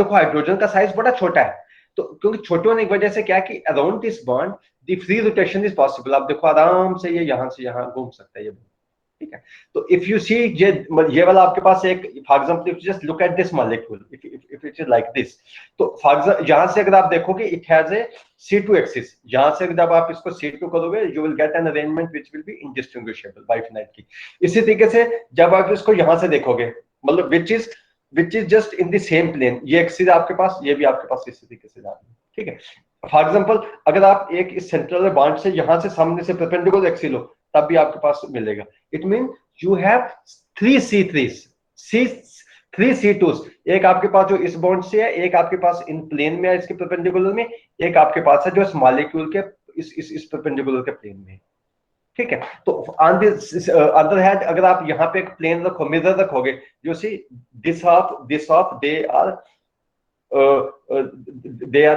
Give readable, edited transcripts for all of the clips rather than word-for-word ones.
देखो हाइड्रोजन का साइज बड़ा छोटा है, तो क्योंकि छोटे होने की वजह से क्या है कि around this bond the free rotation is possible. आप देखो आराम से ये यहां से यहां घूम सकता है ये, ठीक है। तो इफ यू सी ये वाला आपके पास एक, for example if you just look at this molecule, if it is like this, तो फॉर एग्जांपल यहां से अगर आप देखोगे it has a C2 axis, यहां से जब आप इसको C2 करोगे you will get an arrangement which will be indistinguishable by infinity. इसी तरीके से जब आप इसको यहां से देखोगे, मतलब which is just in the same plane, ये एक्सिस आपके पास, ये भी आपके पास इसी तरीके से जा रही है, ठीक है। फॉर एग्जांपल अगर आप एक इस सेंट्रल बॉन्ड से यहां से सामने से परपेंडिकुलर एक्सिस लो, तब भी आपके पास मिलेगा। It mean you have 3C3s, three C2s, एक आपके पास जो इस बॉन्ड से है, एक आपके पास इन प्लेन में है इसके परपेंडिकुलर में, एक आपके पास है जो इस मॉलिक्यूल के इस परपेंडिकुलर के प्लेन में, ठीक है। तो ऑन दिस अदर हैंड अगर आप यहाँ पे एक प्लेन रखो, मिरर रखोगे, जो see this of they are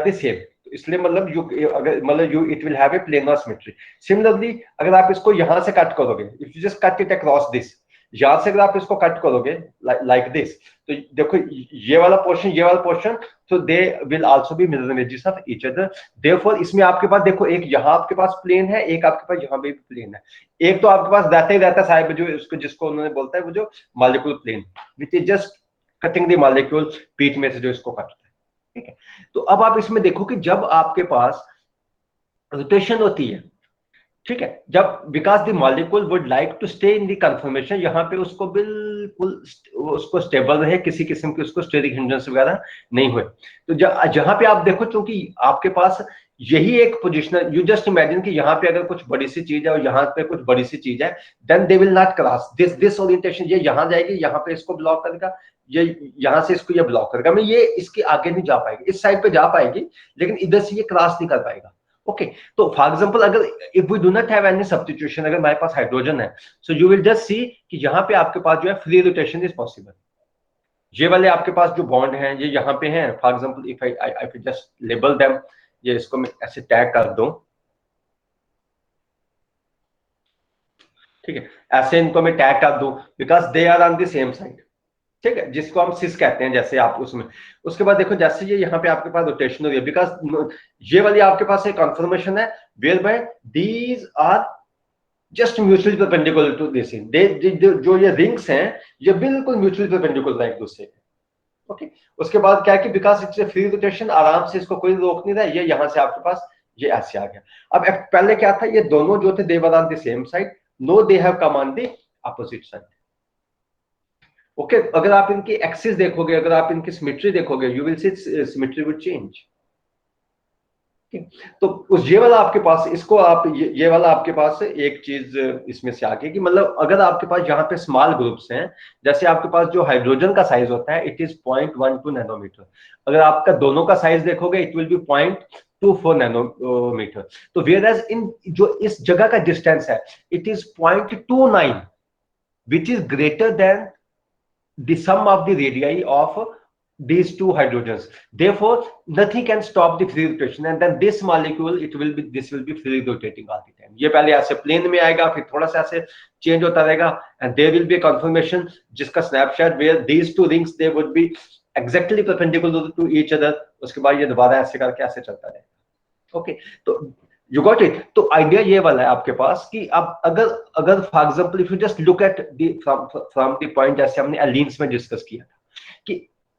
the same, इसलिए मतलब यू अगर मतलब you it will have a planar symmetry. Similarly अगर आप इसको यहां से कट करोगे, if you just cut it across this, यहां से अगर आप इसको कट करोगे लाइक दिस, तो देखो ये वाला पोर्शन, तो they will also be mirror images of each other. Therefore इसमें आपके पास देखो एक यहाँ आपके पास प्लेन है, एक आपके पास यहाँ पे भी प्लेन है, एक तो आपके पास रहता ही रहता है साइड में, जो इसको जिसको उन्होंने बोलता है वो जो molecule plane, which is just cutting the molecule पीठ में से जो इसको काटता है, ठीक है। तो अब आप इसमें देखो कि जब आपके पास रोटेशन होती है, ठीक है, जब because the molecule would like to stay in the conformation, यहाँ पे उसको बिल्कुल उसको स्टेबल रहे, किसी किस्म की उसको स्टेरिक हिंड्रेंस वगैरह नहीं हुए, तो जहां पे आप देखो क्योंकि आपके पास यही एक पोजिशन, यू जस्ट इमेजिन कि यहाँ पे अगर कुछ बड़ी सी चीज है और यहाँ पे कुछ बड़ी सी चीज है, then they will not cross this orientation, ये यहाँ जाएगी, यहाँ पे इसको ब्लॉक करेगा, ये यहां से इसको ये ब्लॉक करेगा, मैं ये इसके आगे नहीं जा पाएगी, इस साइड पे जा पाएगी लेकिन इधर से ये क्रॉस नहीं कर पाएगा, ओके। तो फॉर एग्जांपल अगर if we do not have any substitution, अगर हमारे पास हाइड्रोजन है, so you will just see कि यहाँ पे आपके पास जो है फ्री रोटेशन इज पॉसिबल। ये वाले आपके पास जो बॉन्ड हैं ये यहाँ पे हैं, for example if I just label them, ये इसको मैं ऐसे टैग कर दूं, ठीक है, ऐसे इनको मैं टैग कर दूं because they are on the same side, ठीक है, जिसको हम सिस कहते हैं, जैसे आप उसमें, उसके बाद देखो जैसे ये यहाँ पे आपके पास रोटेशन हो रही है, बिकॉज ये वाली आपके पास एक कन्फर्मेशन है whereby these are just mutually perpendicular to this, जो ये रिंग्स हैं ये बिल्कुल म्यूचुअली परपेंडिकुलर है एक दूसरे के, ओके। उसके बाद क्या है कि because it's a free rotation, आराम से इसको कोई रोक नहीं रहा है, ये यहाँ से आपके पास ये ऐसे आ गया। अब पहले क्या था, ये दोनों जो थे they were on the same side, no they have come on the opposite side, okay. अगर आप इनकी एक्सिस देखोगे, अगर आप इनकी सिमेट्री देखोगे, you will see symmetry will change, तो उस ये वाला आपके पास, इसको आप ये वाला आपके पास एक चीज इसमें से आगे कि मतलब अगर आपके पास यहाँ पे स्मॉल ग्रुप्स हैं, जैसे आपके पास जो हाइड्रोजन का साइज होता है इट इज 0.12 नैनोमीटर, अगर आपका दोनों का साइज देखोगे इट विल बी 0.24 नैनोमीटर, तो वेयर एज इन जो इस जगह का डिस्टेंस है it is 0.29 which is greater than the sum of the radii of these two hydrogens, therefore nothing can stop the free rotation and then this molecule this will be free rotating all the time, ये पहले ऐसे plane में आएगा, फिर थोड़ा सा ऐसे change होता रहेगा and there will be a confirmation जिसका snapshot where these two rings they would be exactly perpendicular to each other, उसके बाद ये दोबारा ऐसे करके ऐसे चलता रहेगा, ओके। तो यू गॉट इट। तो आइडिया ये वाला है आपके पास कि अब अगर अगर for example if you just look at from the point, जैसे हमने एलीन्स में डिस्कस किया था कि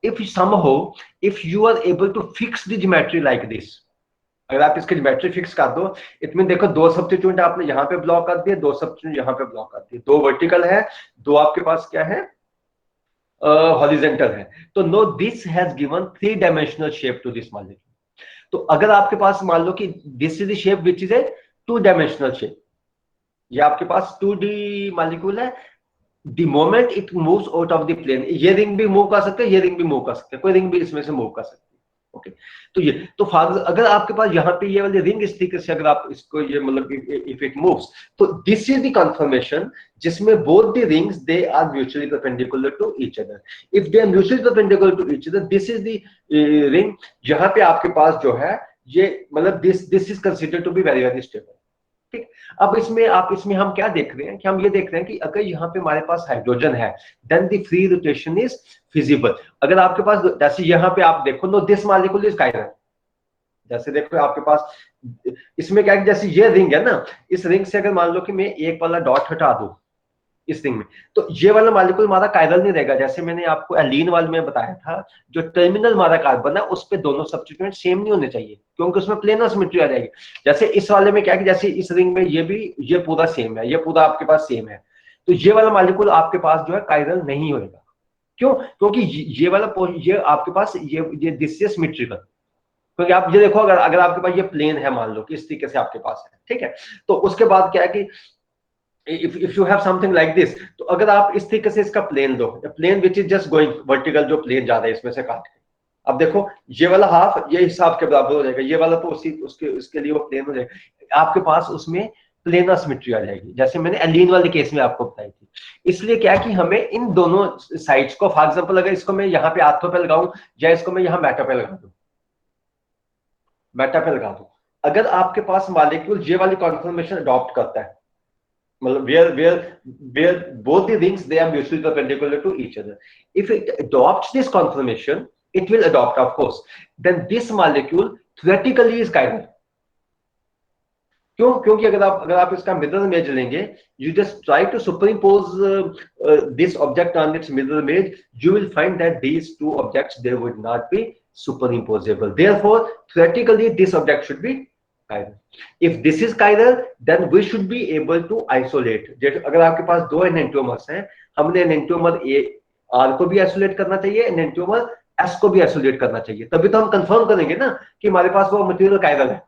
if somehow if you are able to fix the geometry like this, अगर आप इसकी ज्योमेट्री फिक्स कर दो, इट मीन देखो दो सब्स्टिट्यूट आपने यहाँ पे ब्लॉक कर दिए, दो सब्स्टिट्यूट यहाँ पे ब्लॉक कर दिए, दो वर्टिकल है, दो आपके पास क्या है हॉरिजॉन्टल है, तो no this has given 3 dimensional shape to this molecule. तो अगर आपके पास मान लो कि this is the shape which is a 2 dimensional shape, ये आपके पास 2D मॉलिक्यूल है, the moment it moves out of the plane, ये रिंग भी मूव कर सकते हैं, ये रिंग भी मूव कर सकते हैं, कोई रिंग भी इसमें से मूव कर सकती है, ओके। तो ये तो अगर आपके पास यहाँ पे ये वाली रिंग इस तरीके से अगर आप इसको ये मतलब इफ इट मूव्स, तो दिस इज द कंफर्मेशन जिसमें both the rings they are mutually perpendicular to each other, if they are mutually perpendicular to each other this is the ring, यहाँ पे आपके पास जो है ये मतलब this is considered to be very very stable, ठीक। अब इसमें हम क्या देख रहे हैं कि हम ये देख रहे हैं कि अगर यहाँ पे हमारे पास हाइड्रोजन है, then the free rotation is feasible. अगर आपके पास जैसे यहाँ पे आप देखो, no this molecule is chiral, जैसे देखो आपके पास इसमें क्या है, जैसे ये रिंग है ना, इस रिंग से अगर मान लो कि मैं एक वाला डॉट हटा दूं इस रिंग में, तो ये वाला मॉलिक्यूल हमारा कायरल नहीं रहेगा। जैसे मैंने आपको एलीन वाले में बताया था, जो टर्मिनल हमारा कार्बन है उस पे दोनों सब्स्टिट्यूएंट सेम नहीं होने चाहिए, क्योंकि उसमें प्लेनर सिमेट्री आ जाएगी। जैसे इस वाले में क्या है कि जैसे इस रिंग में ये पूरा सेम है, ये पूरा आपके पास सेम है, तो ये वाला मॉलिक्यूल आपके पास जो है कायरल नहीं होगा। क्यों? क्योंकि ये वाला ये आपके पास ये दिस इज सिमेट्रिकल। क्योंकि आप ये देखो, अगर अगर आपके पास ये प्लेन है, मान लो कि इस तरीके से आपके पास है, ठीक है, तो उसके बाद क्या है कि if you have something like this, तो अगर आप इस तरीके से इसका प्लेन लो, plane which is just going vertical, जो प्लेन जा रहा है इसमें से काट के, अब देखो ये वाला हाफ ये हिसाब के बराबर हो जाएगा, ये वाला तो उसी उसके उसके लिए वो प्लेन हो जाएगा, आपके पास उसमें प्लेनर सिमेट्री आ जाएगी, जैसे मैंने एलीन वाले केस में आपको बताई थी। इसलिए क्या कि हमें इन दोनों साइड्स को, फॉर एग्जांपल अगर इसको मैं यहाँ पे आर्थो पे लगाऊं या इसको मैं यहाँ मेटा पे लगा दूं, मेटा पे लगा दूं, अगर आपके पास मॉलिक्यूल ये वाली कॉन्फॉर्मेशन अडॉप्ट करता है, मतलब where both the rings they are mutually perpendicular to each other, if it adopts this conformation, it will adopt, of course, then this molecule theoretically is chiral. क्यों? क्योंकि अगर आप इसका मिरर इमेज लेंगे, you just try to superimpose this object on its mirror image, you will find that these two objects they would not be superimposable, therefore theoretically this object should be chiral. If this is chiral, then we should be able to isolate. जैसे अगर आपके पास दो enantiomers हैं, हमने एनेंटियोमर A R को भी isolate करना चाहिए, एनेंटियोमर एस को भी आइसोलेट करना चाहिए, तभी तो हम कंफर्म करेंगे ना कि हमारे पास वो मटेरियल कायरल है।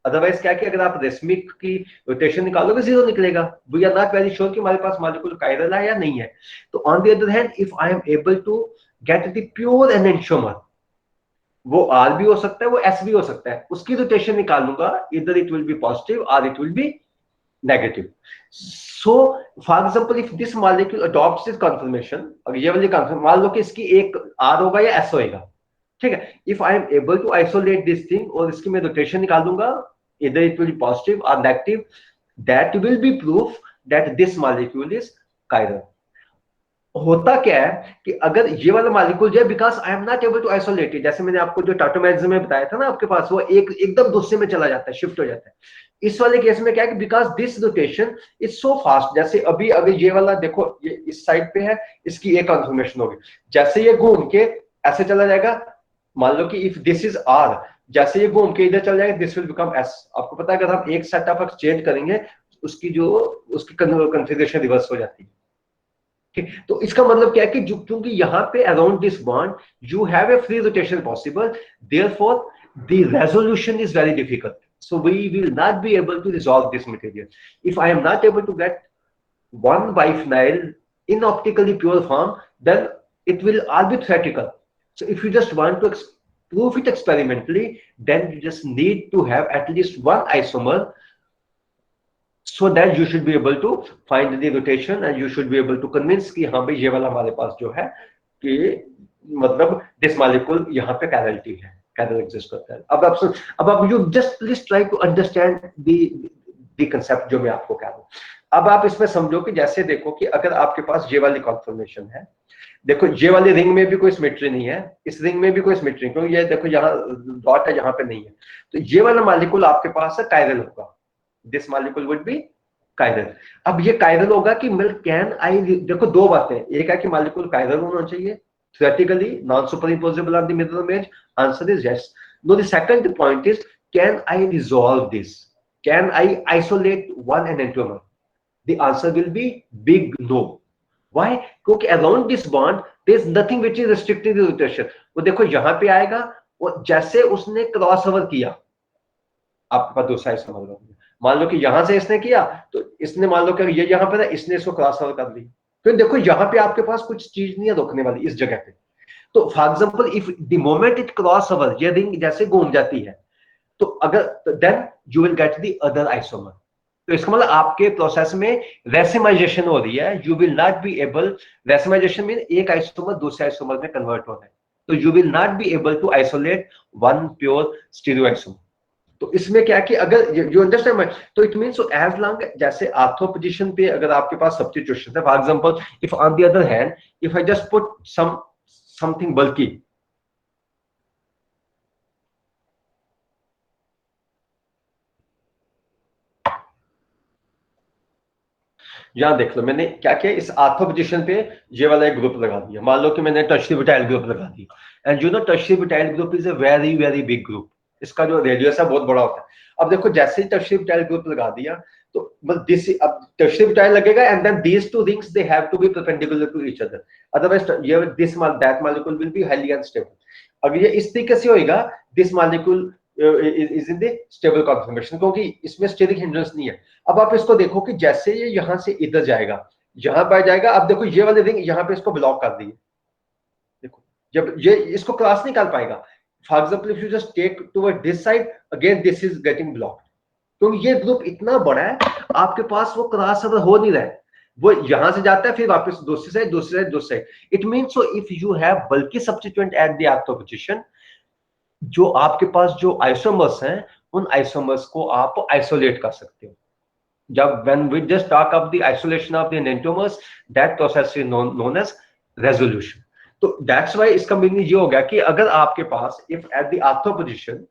अदरवाइज क्या कि अगर आप रेशमिक की रोटेशन निकालोगे, जीरो निकलेगा। We are not very sure कि हमारे पास मॉलिक्यूल कायरल है या नहीं है। तो on the other hand, if I am able to get the pure enantiomer, वो आर भी हो सकता है, वो एस भी हो सकता है, उसकी रोटेशन निकालूंगा, इधर इट विल बी पॉजिटिव और it will be negative. So for example, if this molecule adopts this conformation, अगर ये वाली कन्फर्मेशन मान लो कि इसकी एक आर होगा या एस होगा, ठीक है, if I am able to isolate this thing और इसकी मैं रोटेशन निकाल दूंगा, इधर इट विल बी पॉजिटिव और negative, that will be proof that this molecule is chiral. होता क्या है कि अगर ये वाला मॉलिक्यूल जो है, because I am not able to isolate it, जैसे मैंने आपको जो टाटोमेरिज्म में बताया था ना, आपके पास वो एकदम दूसरे में चला जाता है, शिफ्ट हो जाता है। इस वाले केस में क्या है कि because this rotation is so fast, जैसे अभी अगर ये वाला देखो, ये इस साइड पे है, इसकी एक कन्फर्मेशन होगी, जैसे ये घूम के ऐसे चला जाएगा, मान लो कि इफ दिस इज आर, जैसे ये घूम के इधर चल जाएगा, दिस विल बिकम एस। आपको पता है अगर हम एक सेट ऑफ एक्सचेंज करेंगे, उसकी कन्फिगरेशन रिवर्स हो जाती है। तो इसका मतलब क्या है कि क्योंकि यहाँ पे around this bond you have a free rotation possible, therefore the resolution is very difficult, so we will not be able to resolve this material. If I am not able to get one biphenyl in optically pure form, then it will all be theoretical. So if you just want to prove it experimentally, then you just need to have at least one isomer, so that you should be able to find the rotation and you should be able to convince कि हाँ भाई ये वाला हमारे पास जो है कि मतलब दिस मॉलिक्यूल यहाँ पे कैरलिटी है, कैरल एग्जिस्ट करता है। अब आप you just please try to understand the concept जो मैं आपको कह रहा हूँ। अब आप इसमें समझो कि जैसे देखो कि अगर आपके पास ये वाली कॉन्फर्मेशन है, देखो ये वाली रिंग में भी कोई सिमेट्री नहीं है, इस रिंग में भी कोई सिमेट्री, क्योंकि ये देखो यहाँ डॉट है, यहाँ पे नहीं है, तो ये वाला मॉलिक्यूल आपके पास है कायरल होगा, this molecule would be chiral. अब ये कायरल होगा कि मिल्क कैन आई, देखो दो बातें, एक है कि मॉलिक्यूल कायरल होना चाहिए, theoretically non superimposable on the mirror image, answer is yes. No, the second point is, can I resolve this, can I isolate one enantiomer? The answer will be big no. Why? क्योंकि around this bond there is nothing which is restricting the rotation. वो देखो यहाँ पे आएगा, वो जैसे उसने cross over किया, आपके पास दो साइड समझ लो, मान लो कि यहां से इसने किया, तो इसने मान लो कि ये यहाँ पे था, इसने इसको क्रॉस ओवर कर ली, तो देखो यहाँ पे आपके पास कुछ चीज नहीं है रोकने वाली इस जगह पे। तो for example, if the moment it cross over, ये रिंग जैसे घूम जाती है, तो अगर then you will get the other isomer. तो इसका मतलब आपके प्रोसेस में रेसिमाइजेशन हो रही है, you will not be able, racemization mean एक आइसोमर दूसरे आइसोमर में कन्वर्ट हो रहा है, तो you will not be able to isolate one pure stereo isomer. तो इसमें क्या है कि अगर यू अंडरस्टैंड, तो इट मीन्स एज लॉन्ग जैसे आर्थो पोजीशन पे अगर आपके पास सब्स्टिट्यूशन है, for example if on the other hand if I just put something बल्कि, यहां देख लो मैंने क्या किया, इस आर्थो पोजीशन पे ये वाला एक ग्रुप लगा दिया, मान लो कि मैंने टर्शियरी ब्यूटाइल ग्रुप लगा दिया, and you know tertiary butyl group is a very very big group, इसका जो रेडियस है बहुत बड़ा होता है। अब देखो जैसे ही टर्शियरी ब्यूटाइल ग्रुप लगा दिया तो दिस, अब टर्शियरी ब्यूटाइल लगेगा and then these two rings they have to be perpendicular to each other, otherwise ये this that molecule will be highly unstable. अगर ये इस तरीके से होएगा, this molecule is in the stable conformation, क्योंकि इसमें स्टेरिक हिंड्रेंस नहीं है। अब आप इसको देखो कि जैसे ये यहां से इधर जाएगा, यहां पर जाएगा, अब देखो ये वाले रिंग यहां पे इसको ब्लॉक कर दिए, देखो जब ये इसको क्रॉस नहीं कर पाएगा, for example if you just take toward this side again this is getting blocked, क्योंकि ये ग्रुप इतना बड़ा है आपके पास वो क्रॉस ओवर हो नहीं रहा है, वो यहां से जाता है फिर वापस दूसरी साइड दूसरी साइड दूसरी side. It means so if you have bulky substituent at the ortho position, जो आपके पास जो आइसोमर्स हैं उन आइसोमर्स को आप आइसोलेट कर सकते हो। जब when we just talk of the isolation of the enantiomers, that process is known as resolution। तो that's why इसका मीनिंग ये हो गया कि अगर आपके पास if at the ortho position,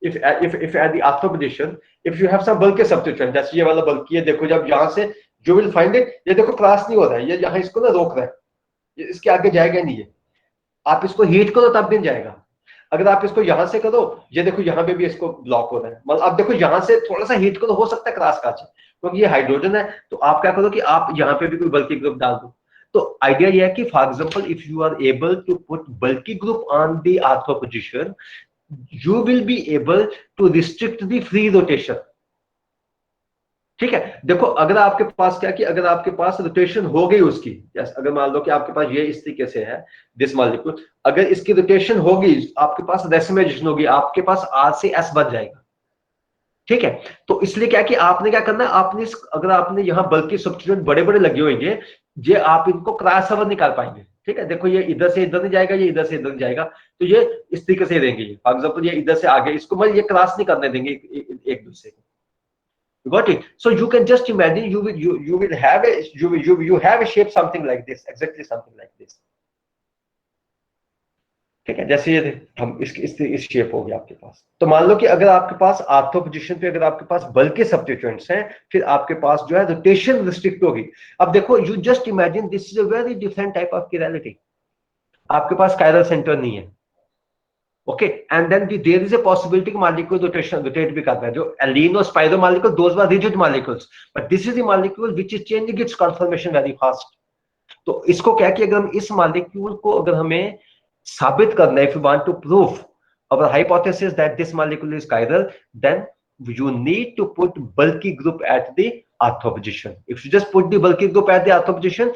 if at the ortho position if you have some bulky substituent, जैसे ये वाला bulky है, देखो जब यहाँ से you will find it, ये देखो क्रॉस नहीं हो रहा है, ये यहाँ इसको ना रोक रहा है, ये इसके आगे जाएगा नहीं है, आप इसको हीट करो तब भी जाएगा। अगर आप इसको यहां से करो, ये देखो यहाँ पे भी इसको ब्लॉक हो रहा है, मतलब आप देखो यहां से थोड़ा सा हीट करो हो सकता है क्रॉस का, क्योंकि ये हाइड्रोजन है, तो आप क्या करो कि आप यहाँ पे भी कोई बल्कि ग्रुप डाल दो। तो आइडिया ये है कि for example if you are able to put bulky group on the ortho position, you will be able to restrict the free rotation. ठीक है, देखो अगर आपके पास क्या कि अगर आपके पास रोटेशन हो गई उसकी, अगर मान लो कि आपके पास ये इस तरीके से है दिस मॉलिक्यूल, अगर इसकी रोटेशन होगी आपके पास रेसिमाइजेशन होगी, आपके पास आर से एस बच जाएगा। ठीक है, तो इसलिए क्या कि आपने क्या करना है, आपने अगर आपने यहाँ बल्कि सब्स्टिट्यूएंट बड़े बड़े लगे होंगे, ये आप इनको क्रॉस ओवर निकाल पाएंगे। ठीक है, देखो ये इधर से इधर नहीं जाएगा, ये इधर से इधर नहीं जाएगा, तो ये इस तरीके से रहेंगे। फॉर एग्जाम्पल ये इधर से आगे, इसको मतलब ये क्रॉस नहीं करने देंगे एक दूसरे को। Got it? So you can just imagine you will have a you have a shape something like this, exactly something like this। ठीक है, जैसे ये हम इस शेप हो गया आपके पास। तो मान लो कि अगर आपके पास ऑर्थो पोजीशन पे अगर आपके पास बल्कि सब्स्टिट्यूएंट्स हैं, फिर आपके पास जो है रोटेशन रिस्ट्रिक्ट होगी। अब देखो you just imagine this is a very different type of chirality, आपके पास कायरल सेंटर नहीं है। Okay, and then there is a possibility कि मॉलिक्यूल रोटेट भी करता है, जो एलीन और spiro molecule those are rigid molecules, but this is the molecule which is changing its conformation very fast. तो इसको क्या कि अगर हम इस मॉलिक्यूल को अगर हमें साबित करना है, if you want to prove our hypothesis that this molecule is chiral, then you need to put bulky group at the ortho position। if you just put the bulky group at the ortho position,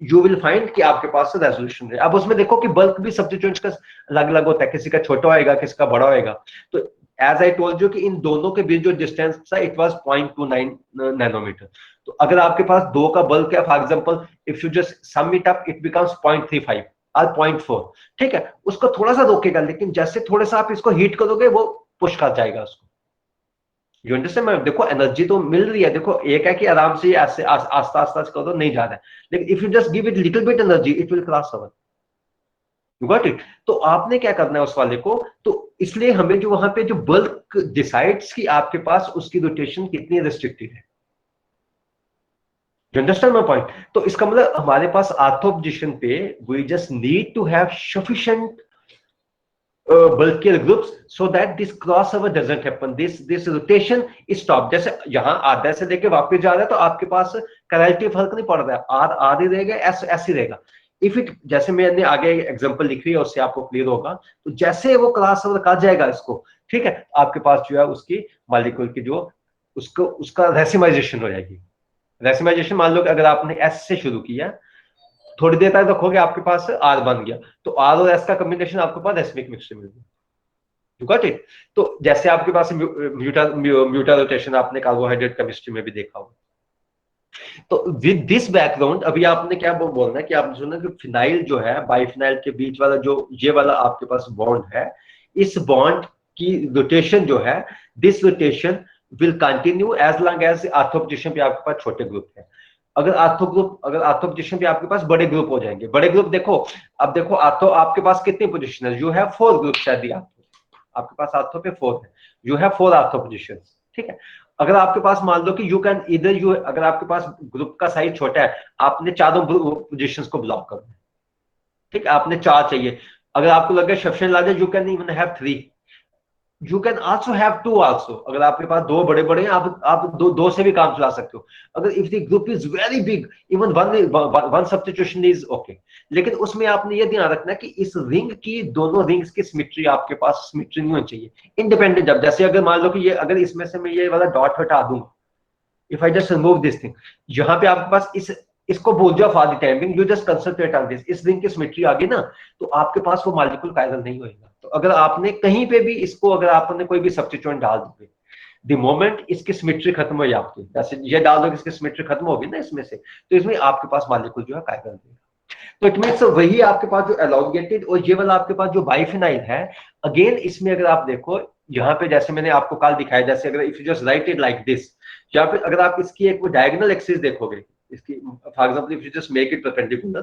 you will find कि आपके पास resolution है। अब उसमें देखो कि bulk भी substituents का अलग अलग होता है, किसी का छोटा होएगा किसी का बड़ा होएगा। तो एज आई टोल्ड यू कि इन दोनों के बीच जो डिस्टेंस था इट वाज 0.29 नैनोमीटर। तो अगर आपके पास दो का बल्क है, for example if you just sum it up it becomes 0.35 और 0.4। ठीक है, उसको थोड़ा सा रोकेगा, लेकिन जैसे थोड़ा सा आप इसको हीट करोगे वो पुश कर जाएगा उसको। You understand? मैं देखो एनर्जी तो मिल रही है, देखो एक है कि आराम से ऐसे आस्ता आस्ता करो नहीं जा रहा है, लेकिन if you just give it little bit energy it will cross over. You got it? तो आपने क्या करना है उस वाले को, तो इसलिए हमें जो वहां पे जो बल्क डिसाइड्स कि आपके पास उसकी रोटेशन कितनी रिस्ट्रिक्टेड है। You understand my point? तो इसका मतलब हमारे पास ऑर्थो पोजीशन पे we just need to have sufficient bulkier groups so that this crossover doesn't happen, this rotation is stopped। जैसे यहाँ आधा से लेके वापस जा रहा है तो आपके पास कराइलिटी फर्क नहीं पड़ रहा है, आर आर ही रहेगा, एस एस ही रहेगा। इफ इट, जैसे मैंने आगे एग्जांपल लिख रही है उससे आपको क्लियर होगा, तो जैसे वो क्रॉसओवर कर जाएगा इसको, ठीक है, आपके पास जो है उसकी मॉलिक्यूल की जो उसको उसका रेसिमाइजेशन हो जाएगी। रेसिमाइजेशन मान लो कि अगर आपने एस से शुरू किया, थोड़ी देर तक रखोगे आपके पास आर बन गया, तो आर और एस का कॉम्बिनेशन आपके पास एस्मिक मिक्सचर मिल गया। You got it? तो जैसे आपके पास म्यूटा रोटेशन आपने कार्बोहाइड्रेट केमिस्ट्री में भी देखा होगा। तो विद दिस बैकग्राउंड अभी आपने क्या बोलना है कि आपने सुना कि फिनाइल जो है बाइफिनाइल के बीच वाला जो ये वाला आपके पास बॉन्ड है, इस बॉन्ड की रोटेशन जो है, this rotation will continue as long as ortho position पे आपके पास छोटे ग्रुप है। अगर ऑर्थो पोजीशन पे आपके पास बड़े ग्रुप हो जाएंगे, बड़े ग्रुप देखो, अब देखो ऑर्थो आपके पास कितनी पोजीशन है, you have 4 groups at the आपके पास ऑर्थो पे 4 है, यू हैव 4 ऑर्थो पोजीशन, ठीक है। अगर आपके पास मान लो कि यू कैन इधर यू, अगर आपके पास ग्रुप का साइज छोटा है, आपने चारों पोजीशंस को ब्लॉक करना है, ठीक है, आपने 4 चाहिए। अगर आपको लगे sufficient large, you can even have 3, you can also have 2 also. अगर आपके पास दो बड़े बड़े हैं, आप दो से भी काम चला सकते हो। अगर if the group is very big, even one substitution is okay. लेकिन उसमें आपने ये ध्यान रखना कि इस रिंग की, दोनों रिंग्स की सिमेट्री आपके पास सिमेट्री नहीं होनी चाहिए, इंडिपेंडेंट। जब जैसे अगर मान लो कि ये, अगर इसमें से मैं ये वाला डॉट हटा दूं, if I just remove this thing, यहाँ पे आपके पास इसको भूल जाओ for the timing, you just concentrate on this, इस रिंग की सिमेट्री आ गई ना, तो आपके पास वो मल्टीपल कायरल नहीं होएगा। तो अगर आपने कहीं पे भी इसको, अगर आपने कोई भी सब्स्टिट्यूएंट डाल दोगे, द मोमेंट इसकी सिमेट्री खत्म हो आपकी, जैसे ये डाल दो, इसकी सिमेट्री खत्म होगी ना इसमें से, तो इसमें आपके पास मॉलिक्यूल जो है कायरल देगा। तो इट मींस वही आपके पास जो एलोंगेटेड, और ये वाला आपके पास जो बाइफिनाइल है, अगेन इसमें अगर आप देखो, यहाँ पे जैसे मैंने आपको कल दिखाया, जैसे अगर if you just right it like this, यहाँ पे अगर आप इसकी एक डायगोनल एक्सिस देखोगे इसकी, for example if you just make it perpendicular,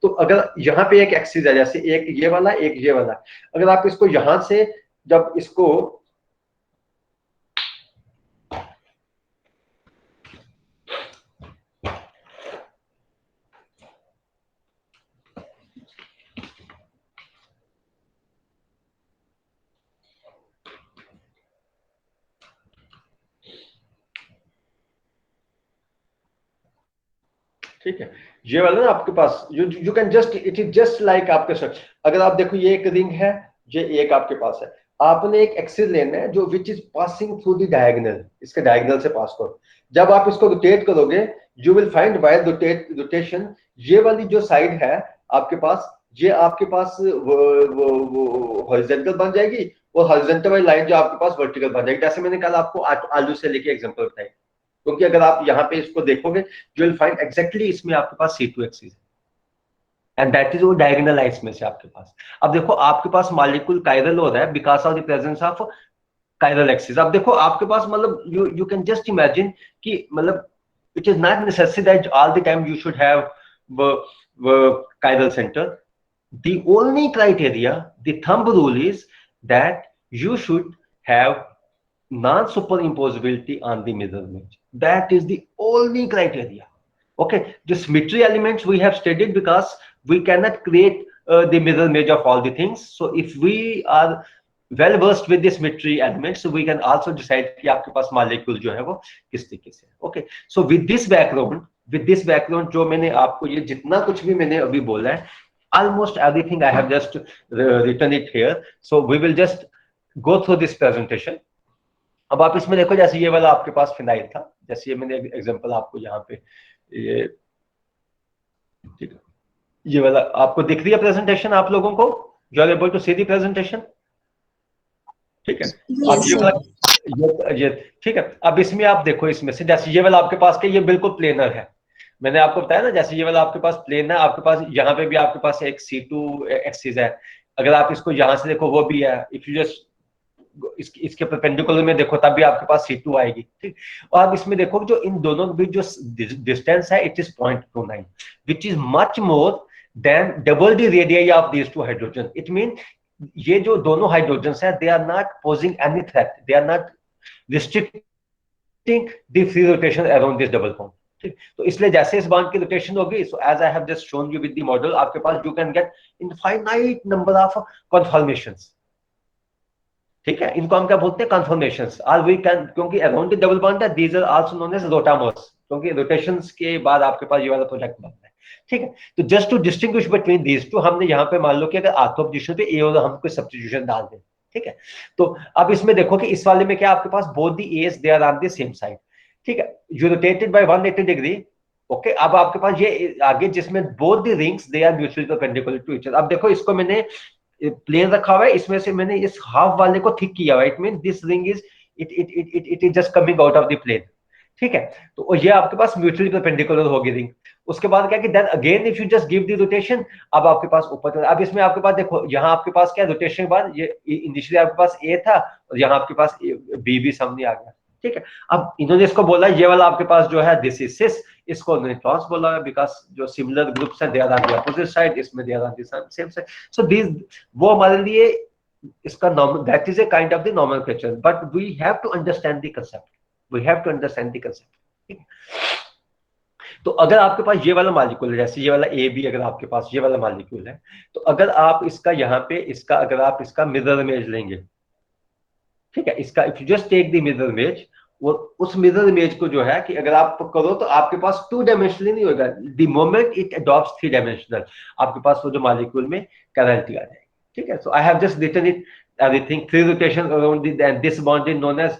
तो अगर यहाँ पे एक एक्सिस है, जैसे एक ये वाला, एक ये वाला, अगर आप इसको यहां से, जब इसको ठीक है, ये वाला ना आपके पास, you can just, it is just like आपके साथ, अगर आप देखो ये एक रिंग है, ये एक आपके पास है, आपने एक एक्सिस लेना है जो which is passing through the diagonal, इसके डायगोनल से पास करो। जब आप इसको रोटेट करोगे, you will find while rotation, ये वाली जो साइड है आपके पास, ये आपके पास वो हॉरिजॉन्टल बन जाएगी, और हॉरिजॉन्टल वाली लाइन जो आपके पास वर्टिकल बन जाएगी। जैसे मैंने कल आपको आलू से लेके एग्जांपल बताई, क्योंकि अगर आप यहाँ पे इसको देखोगे, यू विल फाइंड एग्जैक्टली इसमें आपके पास C2 एक्सिस है, एंड दैट इज वो डायगोनल लाइंस में से आपके पास। अब देखो आपके पास मॉलिक्यूल कायरल हो रहा है because of the presence of chiral axis. अब देखो आपके पास, मतलब यू कैन जस्ट इमेजिन कि, मतलब it is not necessary that all the time you should have chiral center. The only criteria, the thumb rule is that you should have non-superimposability on the mirror image. That is the only criteria. Okay, the symmetry elements we have studied because we cannot create the mirror image of all the things. So if we are well versed with the symmetry elements, so we can also decide कि आपके पास molecule जो है वो किस तरीके से। Okay, so with this background जो मैंने आपको ये जितना कुछ भी मैंने अभी बोला है, almost everything I have just written it here. So we will just go through this presentation. अब आप इसमें देखो, जैसे ये वाला आपके पास फिनाइल था, जैसे ये मैंने एग्जांपल आपको यहाँ पे, ये ठीक है, ये वाला आपको दिख रही है प्रेजेंटेशन आप लोगों को, you are able to see the presentation, ठीक है। अब ये वाला, ये ठीक है। अब इसमें आप देखो, इसमें से जैसे ये वाला आपके पास के, ये बिल्कुल प्लेनर है, मैंने आपको बताया ना, जैसे ये वाला आपके पास प्लेन है, आपके पास यहाँ पे भी आपके पास एक C2 एक्सिस है। अगर आप इसको यहाँ से देखो, वो भी है। इफ यू जस्ट इसके परपेंडिकुलर में देखो, तब भी आपके पास C2 आएगी, ठीक। और आप इसमें देखो, जो इन दोनों के बीच जो डिस्टेंस है, it is 0.29, which is much more than double the radius of these two hydrogen. It mean ये जो दोनों हाइड्रोजन है, they are not posing any threat, they are not restricting the free rotation around this double bond, ठीक। तो इसलिए जैसे इस bond की रोटेशन होगी, so as I have just shown you with the model, आपके पास you can get infinite number of conformations, ठीक है। इनको हम क्या बोलते हैं, कन्फर्मेशंस। और वी कैन, क्योंकि अराउंड द डबल बॉन्ड है, these are also known as rotamers, क्योंकि रोटेशंस के बाद आपके पास ये वाला प्रोडक्ट बनता है, ठीक है। तो just to distinguish between these two, हमने यहाँ पे मान लो कि अगर ऑर्थो पोजीशन पे ए और हम कोई सब्स्टिट्यूशन डाल दें, ठीक है। तो अब इसमें देखो कि इस वाले में क्या आपके पास both the as they are on the same side, ठीक है, you rotated by 180 degree. Okay, अब आपके पास ये आगे जिसमें both the rings they are mutually perpendicular to each other. अब देखो, इसको मैंने प्लेन रखा हुआ है, इसमें से मैंने इस हाफ वाले को थिक किया हुआ है, it mean this ring is it it it it it is just coming out of the plane, ठीक है। तो ये आपके पास म्यूचुअली परपेंडिकुलर होगी रिंग। उसके बाद क्या कि then again if you just give the rotation, अब आपके पास ऊपर, अब इसमें आपके पास देखो यहाँ आपके पास क्या रोटेशन के बाद ये इनिशियली आपके पास ए था और यहाँ आपके पास बी भी सामने आ गया। ठीक है। अब इन्होंने इसको बोला ये वाला आपके पास जो है दिस इज सिस, इसको उन्होंने ट्रांस बोला है बिकॉज जो सिमिलर ग्रुप्स हैं they are on the opposite side, इसमें they are on the same side. So this वो हमारे लिए इसका normal, that is a kind of the nomenclature, but we have to understand the concept, we have to understand the concept. तो अगर आपके पास ये वाला मॉलिक्यूल है, जैसे ये वाला ए बी, अगर आपके पास ये वाला मॉलिक्यूल है, तो अगर आप इसका यहाँ पे इसका अगर आप इसका मिरर इमेज लेंगे, ठीक है, इसका if you just take the mirror image, वो उस मिरर इमेज को जो है कि अगर आप करो तो आपके पास टू डायमेंशनली नहीं होगा, the moment it adopts three dimensional, आपके पास वो जो मॉलिक्यूल में करंट आ जाएगी। ठीक है। So I have just written it everything, three rotation around this bond is known as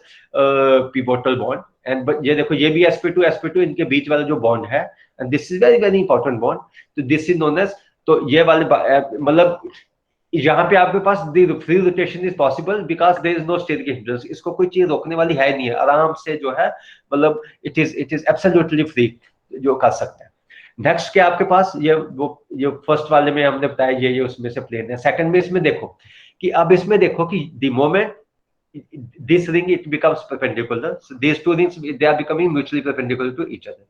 pivotal bond, and ये देखो ये भी sp2 इनके बीच वाला जो बॉन्ड है, and this is very very important bond, तो दिस इज नोन एज, तो ये वाले मतलब यहाँ पे आपके पास free rotation is possible because there is no steric hindrance, इसको कोई चीज रोकने वाली है नहीं है, आराम से जो है मतलब इट इज एब्सोल्युटली फ्री जो कर सकते हैं। नेक्स्ट क्या आपके पास ये फर्स्ट वाले में हमने बताया ये उसमें से प्लेन है। सेकंड में इसमें देखो कि अब इसमें देखो कि the moment this ring it becomes perpendicular, so these two rings they are becoming mutually perpendicular to each other।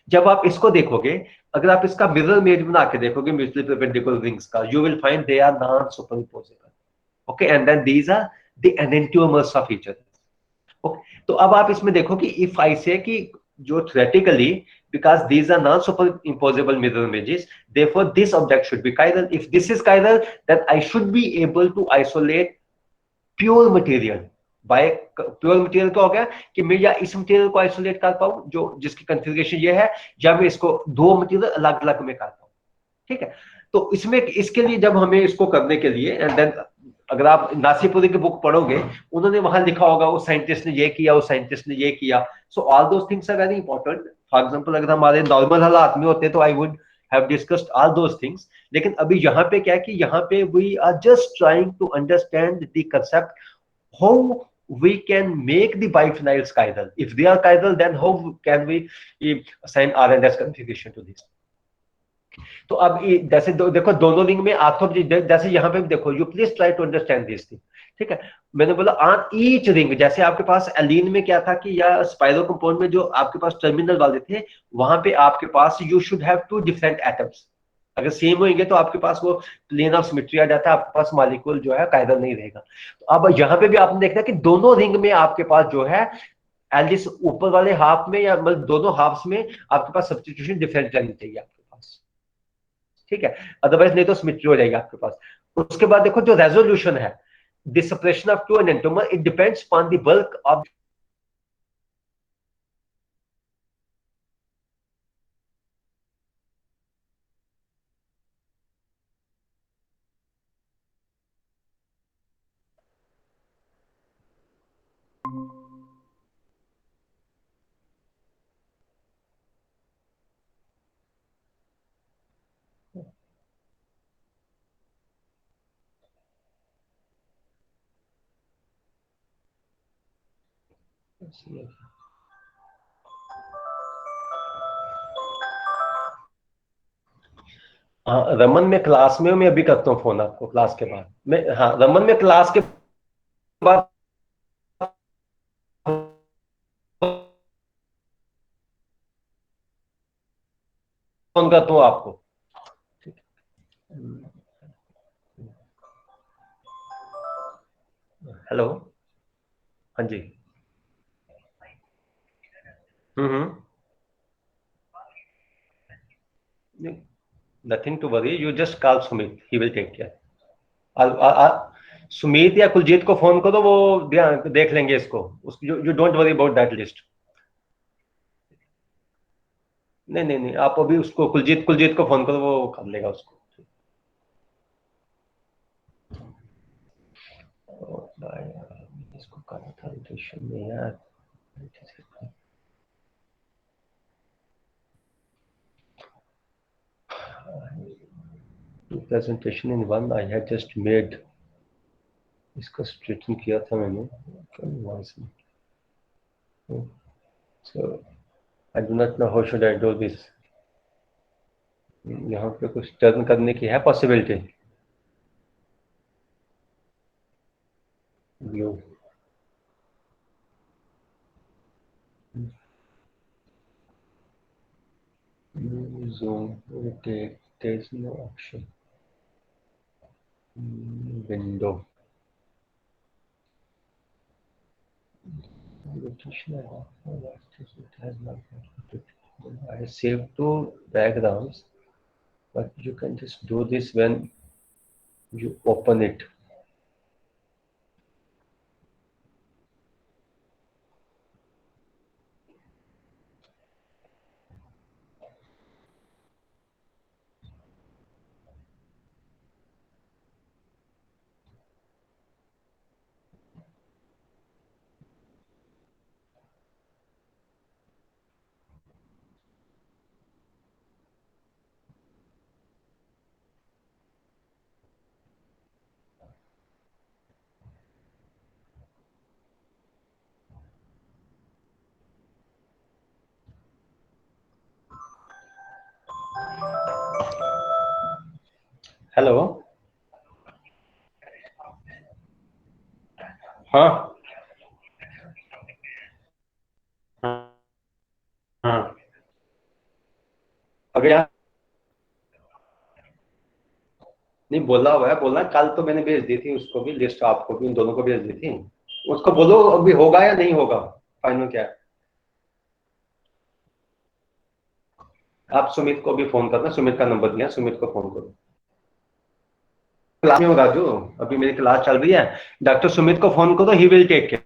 जब आप इसको देखोगे, अगर आप इसका मिरर इमेज बना के देखोगे म्यूचुअली परपेंडिकुलर रिंग्स का, you will find they are non superimposable. Okay, and then these are the enantiomers of each other. Okay, तो अब आप इसमें देखो कि इफ आई से कि जो theoretically because these are non superimposable mirror images, therefore this object should be chiral, if this is chiral then I should be able to isolate pure material by, pure material क्या हो गया कि मैं या इस मटेरियल को isolate कर पाऊं जो जिसकी कंफिग्रेशन ये है, या मैं इसको दो मटेरियल अलग अलग में कर पाऊं। ठीक है। तो इसमें इसके लिए जब हमें इसको करने के लिए एंड देन अगर आप नासीपुरी की बुक पढ़ोगे, उन्होंने वहां लिखा होगा उस साइंटिस्ट ने ये किया, उस साइंटिस्ट ने ये किया। So all those things are very important. For example अगर हमारे नॉर्मल हालात में होते तो I would have discussed all those things, लेकिन अभी यहाँ पे क्या है कि यहाँ पे we are just trying to understand the concept how we can make the biphenyls chiral. If they are chiral, then how can we assign RNS configuration to this? तो अब जैसे देखो दोनों रिंग में आर्थो, जैसे यहाँ पे भी देखो, you please try to understand this thing. ठीक है। मैंने बोला ऑन ईच रिंग, जैसे आपके पास एलीन में क्या था कि या स्पाइरो कंपाउंड में जो आपके पास टर्मिनल वाले थे, वहां पे आपके पास you should have two different atoms, अगर सेम होंगे तो आपके पास वो प्लेन ऑफ सिमेट्री आ जाता है, आपके पास मॉलिक्यूल जो है कायरल नहीं रहेगा। तो अब यहाँ पे भी आपने देखना कि दोनों रिंग में आपके पास जो है एटलीस्ट ऊपर वाले हाफ में या मतलब दोनों हाफ्स में आपके पास सब्स्टिट्यूशन डिफरेंट रहनी चाहिए आपके पास। ठीक है, अदरवाइज नहीं तो सिमेट्री हो जाएगी आपके पास। उसके बाद देखो जो रेजोल्यूशन है, the separation of two enantiomer it depends on the bulk of, हाँ रमन में क्लास में, मैं अभी करता हूँ फोन आपको क्लास के बाद मैं, हाँ रमन में क्लास के बाद फोन करता हूँ आपको। हेलो। हाँ जी। Hmm. Nothing to worry, you just call Sumit, he will take care. Sumit या कुलजीत को फोन करो, वो देख लेंगे इसको, you don't worry about that list. नहीं नहीं नहीं, आप अभी उसको कुलजीत कुलजीत को फोन करो, वो कर लेगा उसको। इसको करना था रोटेशन में यार। Presentation in one I had just made, इसका स्ट्रेटन किया था मैंने, क्या हुआ इसमें? So I do not know how should I do this. यहाँ पे कुछ टर्न करने की है possibility? View, zoom, rotate, there's no option. Window, rotation, it has not. I saved two backgrounds, but you can just do this when you open it. Hello. हाँ हाँ हाँ। अगर यहाँ नहीं बोला हुआ है, बोलना कल तो मैंने भेज दी थी उसको भी, लिस्ट आपको भी, उन दोनों को भेज दी थी। उसको बोलो अभी होगा या नहीं होगा, फाइनल क्या है। आप सुमित को भी फोन करना, सुमित का नंबर दिया, सुमित को फोन करो। क्लास में होगा जो, अभी मेरी क्लास चल रही है। डॉक्टर सुमित को फोन करो, he will take care.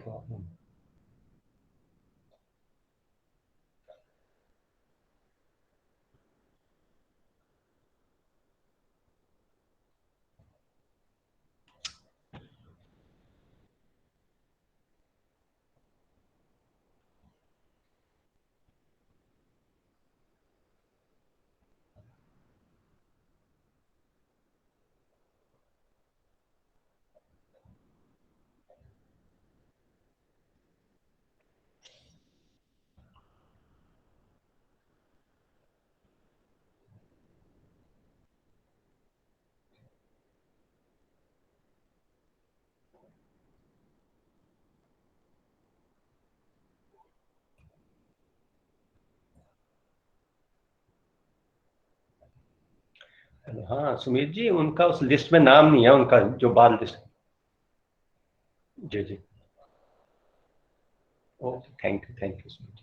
Problem. हाँ सुमित जी, उनका उस लिस्ट में नाम नहीं है, उनका जो बाल लिस्ट। जी जी। Okay, thank you Sumit ji.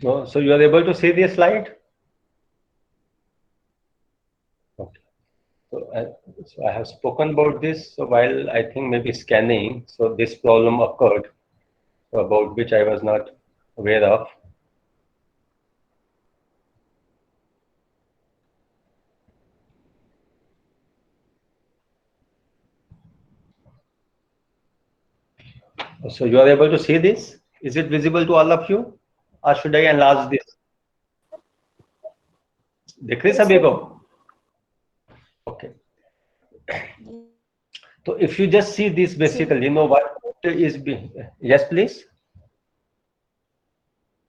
No, so you are able to see this slide? Okay. So I have spoken about this. So while I think maybe scanning, so this problem occurred, so about which I was not aware of. So you are able to see this? Is it visible to all of you? Or should I enlarge this? देख रहे सभी को? Okay. So if you just see this, basically, you know what is being. Yes, please.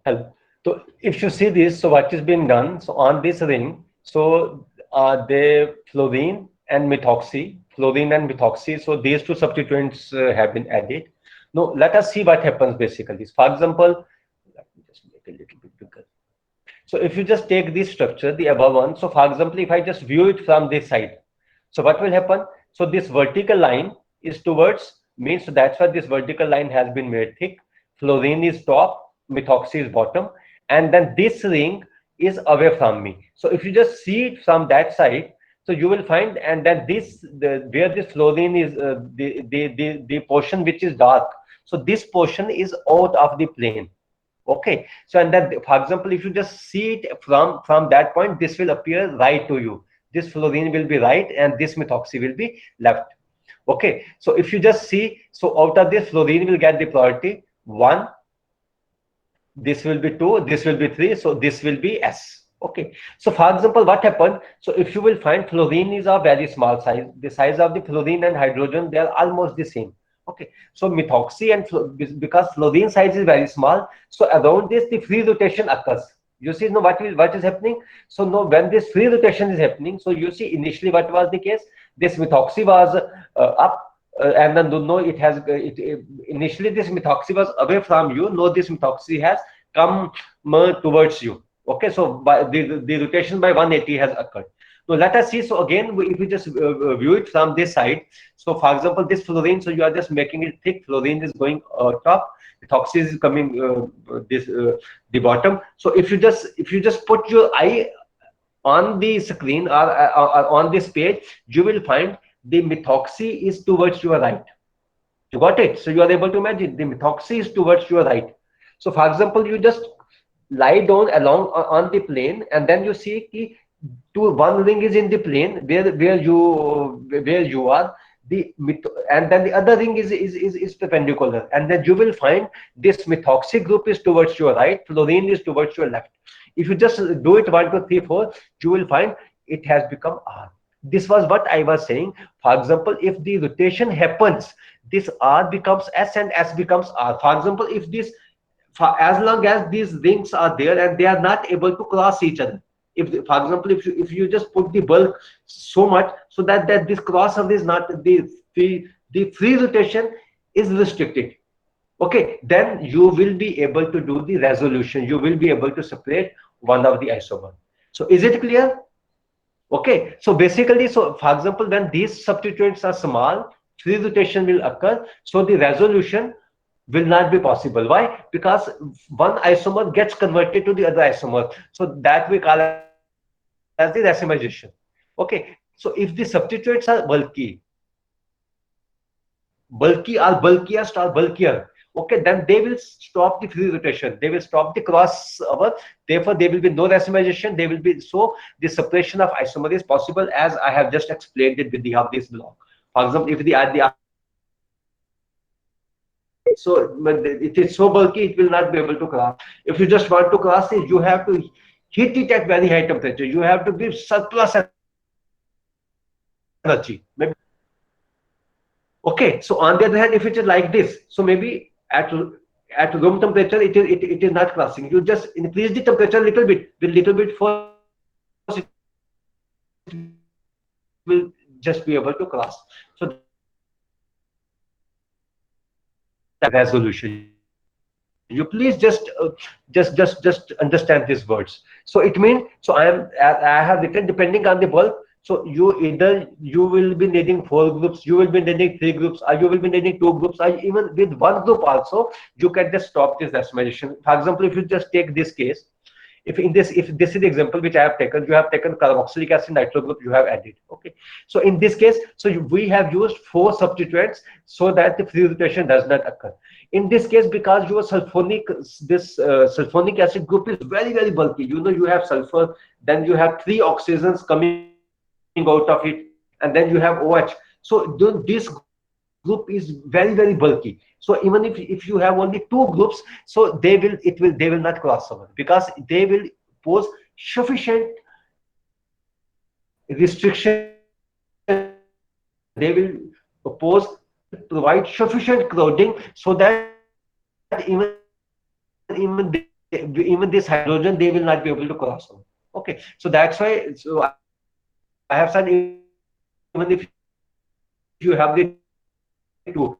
Hello. So if you see this, so what is being done? So on this ring, so the fluorine and methoxy. So these two substituents have been added. Now let us see what happens basically. For example, let me just make a little bit bigger. So if you just take this structure, the above one, so for example, if I just view it from this side, so what will happen? So this vertical line is towards, means that's why this vertical line has been made thick. Fluorine is top, methoxy is bottom, and then this ring is away from me. So if you just see it from that side, so you will find, and then where this fluorine is, the portion which is dark, so this portion is out of the plane. Okay, so and then for example, if you just see it from that point, this will appear right to you. This fluorine will be right and this methoxy will be left. Okay, so if you just see, so out of this fluorine will get the priority 1, this will be 2, this will be 3, so this will be S. Okay, so for example, what happened? So if you will find fluorine is a very small size, the size of the fluorine and hydrogen, they are almost the same. Okay, so methoxy and because fluorine size is very small, so around this the free rotation occurs. You see, no, what is happening? So no, when this free rotation is happening, so you see initially what was the case? This methoxy was up, and then no, it has initially this methoxy was away from you. No, this methoxy has come towards you. Okay, so by the rotation by 180 has occurred. So let us see. So again, if we just view it from this side, so for example, this fluorine, so you are just making it thick. Fluorine is going top, methoxy is coming the bottom. So if you just put your eye on the screen or on this page, you will find the methoxy is towards your right. You got it? So you are able to imagine the methoxy is towards your right. So for example, you just lie down along on the plane, and then you see ki one ring is in the plane where you are, and then the other ring is perpendicular, and then you will find this methoxy group is towards your right, fluorine is towards your left. If you just do it 1 2 3 4, you will find it has become R. This was what I was saying. For example, if the rotation happens, this R becomes S and S becomes R. For example, if this, for as long as these rings are there and they are not able to cross each other, if for example, if you just put the bulk so much so that this crossover is not the free rotation is restricted, okay, then you will be able to do the resolution. You will be able to separate one of the isomer. So is it clear? Okay, so basically, so for example, when these substituents are small, free rotation will occur, so the resolution will not be possible. Why? Because one isomer gets converted to the other isomer, so that we call as the racemization. Okay, so if the substituents are bulkiest or bulkier, okay, then they will stop the free rotation, they will stop the crossover, therefore there will be no racemization, they will be, so the separation of isomer is possible, as I have just explained it with the help of this block. For example, if so it is so bulky, it will not be able to cross. If you just want to cross it, you have to heat it at very high temperature, you have to give surplus energy. Maybe. Okay, so on the other hand, if it is like this, so maybe at room temperature, it is not crossing. You just increase the temperature a little bit, with little bit force, it will just be able to cross. So that resolution. You please just understand these words. So it means, so I have written depending on the bulk, So you will be needing 4 groups, you will be needing 3 groups, or you will be needing 2 groups, or even with 1 group also, you can just stop this decimation. For example, if you just take this case, if this is the example which I have taken, you have taken carboxylic acid nitro group, you have added. Okay, so in this case, we have used 4 substituents so that the free rotation does not occur. In this case, because your sulfonic acid group is very very bulky, you have sulfur, then you have 3 oxygens coming out of it, and then you have OH. So this group is very very bulky. So even if you have only 2 groups, so they will not cross over, because they will pose sufficient restriction, they will pose, provide sufficient crowding so that even this hydrogen, they will not be able to cross over. Okay, so that's why, so I have said, even if you have the 2, even if you have the 2, but if you have the 3,